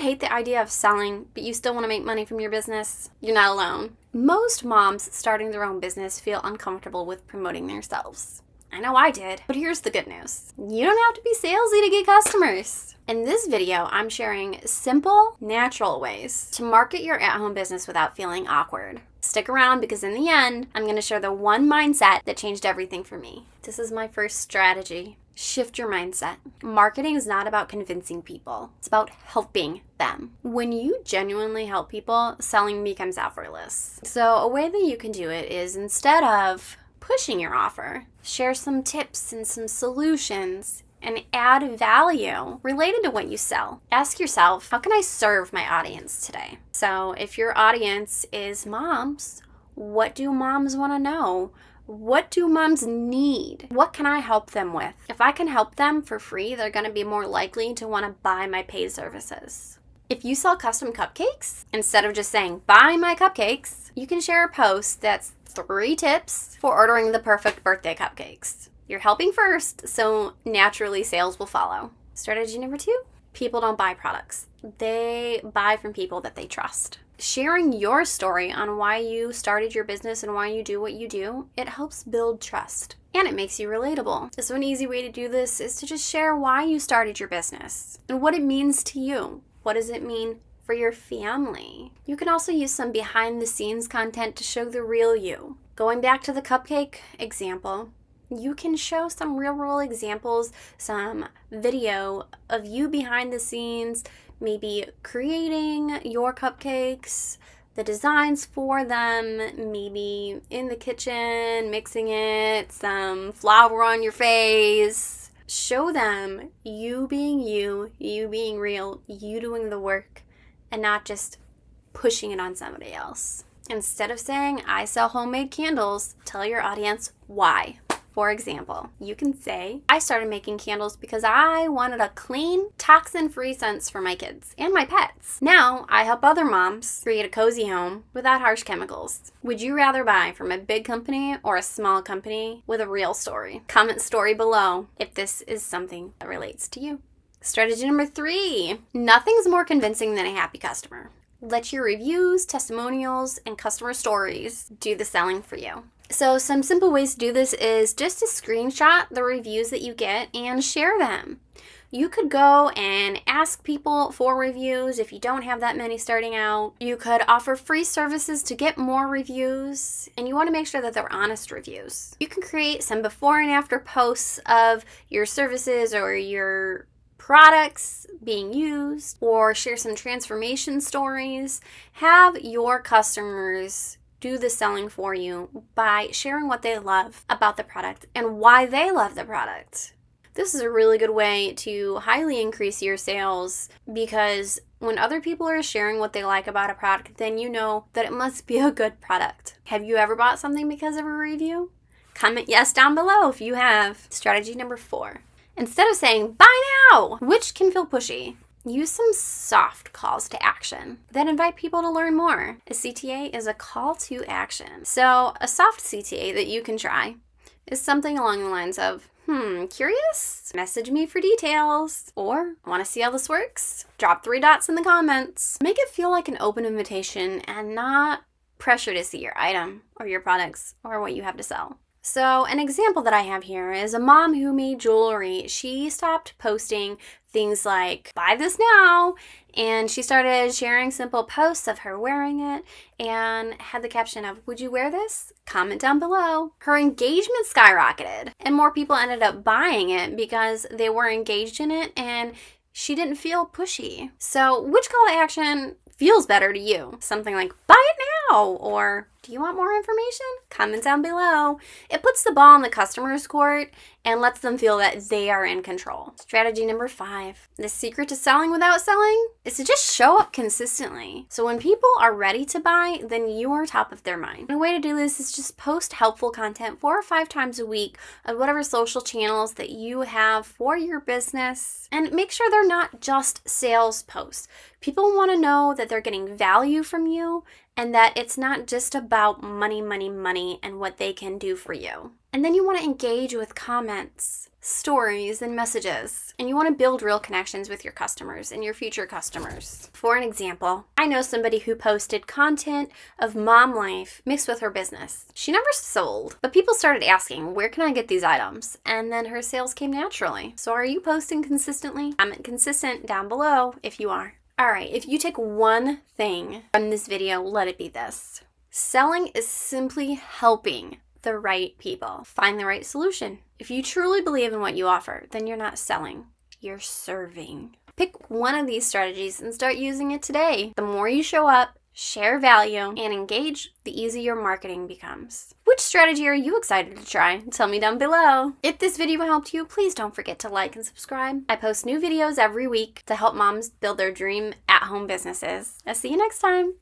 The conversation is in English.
hate the idea of selling, but you still want to make money from your business? You're not alone. Most moms starting their own business feel uncomfortable with promoting themselves. I know I did, but here's the good news. You don't have to be salesy to get customers. In this video, I'm sharing simple, natural ways to market your at-home business without feeling awkward. Stick around because in the end, I'm going to share the one mindset that changed everything for me. This is my first strategy. Shift your mindset. Marketing is not about convincing people. It's about helping them. When you genuinely help people, selling becomes effortless. So a way that you can do it is instead of pushing your offer, share some tips and some solutions and add value related to what you sell. Ask yourself, how can I serve my audience today? So if your audience is moms, what do moms want to know? What do moms need? What can I help them with? If I can help them for free, they're going to be more likely to want to buy my paid services. If you sell custom cupcakes, instead of just saying, buy my cupcakes, you can share a post that's 3 tips for ordering the perfect birthday cupcakes. You're helping first, so naturally sales will follow. Strategy number 2, people don't buy products. They buy from people that they trust. Sharing your story on why you started your business and why you do what you do, it helps build trust. And it makes you relatable. So an easy way to do this is to just share why you started your business and what it means to you. What does it mean for your family? You can also use some behind the scenes content to show the real you. Going back to the cupcake example, you can show some real world examples, some video of you behind the scenes, maybe creating your cupcakes, the designs for them, maybe in the kitchen, mixing it, some flour on your face. Show them you being you being real, you doing the work, and not just pushing it on somebody else. Instead of saying, I sell homemade candles, tell your audience why. For example, you can say, I started making candles because I wanted a clean, toxin-free scents for my kids and my pets. Now, I help other moms create a cozy home without harsh chemicals. Would you rather buy from a big company or a small company with a real story? Comment story below if this is something that relates to you. Strategy number 3, nothing's more convincing than a happy customer. Let your reviews, testimonials, and customer stories do the selling for you. So some simple ways to do this is just to screenshot the reviews that you get and share them. You could go and ask people for reviews if you don't have that many starting out. You could offer free services to get more reviews, and you want to make sure that they're honest reviews. You can create some before and after posts of your services or your products being used, or share some transformation stories. Have your customers do the selling for you by sharing what they love about the product and why they love the product. This is a really good way to highly increase your sales, because when other people are sharing what they like about a product, then you know that it must be a good product. Have you ever bought something because of a review? Comment yes down below if you have. Strategy number 4. Instead of saying, buy now, which can feel pushy, use some soft calls to action that invite people to learn more. A CTA is a call to action. So a soft CTA that you can try is something along the lines of, curious? Message me for details. Or, want to see how this works? Drop 3 dots in the comments. Make it feel like an open invitation and not pressure to see your item or your products or what you have to sell. So an example that I have here is a mom who made jewelry. She stopped posting things like, buy this now, and she started sharing simple posts of her wearing it and had the caption of, would you wear this? Comment down below. Her engagement skyrocketed and more people ended up buying it because they were engaged in it and she didn't feel pushy. So which call to action feels better to you? Something like, buy it now, or do you want more information? Comment down below. It puts the ball in the customer's court and lets them feel that they are in control. Strategy number 5. The secret to selling without selling is to just show up consistently. So when people are ready to buy, then you are top of their mind. And a way to do this is just post helpful content 4 or 5 times a week on whatever social channels that you have for your business. And make sure they're not just sales posts. People want to know that they're getting value from you and that it's not just about money, money, money and what they can do for you. And then you want to engage with comments. stories and messages, and you want to build real connections with your customers and your future customers. For an example, I know somebody who posted content of mom life mixed with her business. She never sold, but people started asking, where can I get these items? And then her sales came naturally. So are you posting consistently? Comment consistent down below if you are. Alright, if you take one thing from this video, let it be this. Selling is simply helping the right people find the right solution. If you truly believe in what you offer, then you're not selling, you're serving. Pick one of these strategies and start using it today. The more you show up, share value, and engage, the easier your marketing becomes. Which strategy are you excited to try? Tell me down below. If this video helped you, please don't forget to like and subscribe. I post new videos every week to help moms build their dream at-home businesses. I'll see you next time.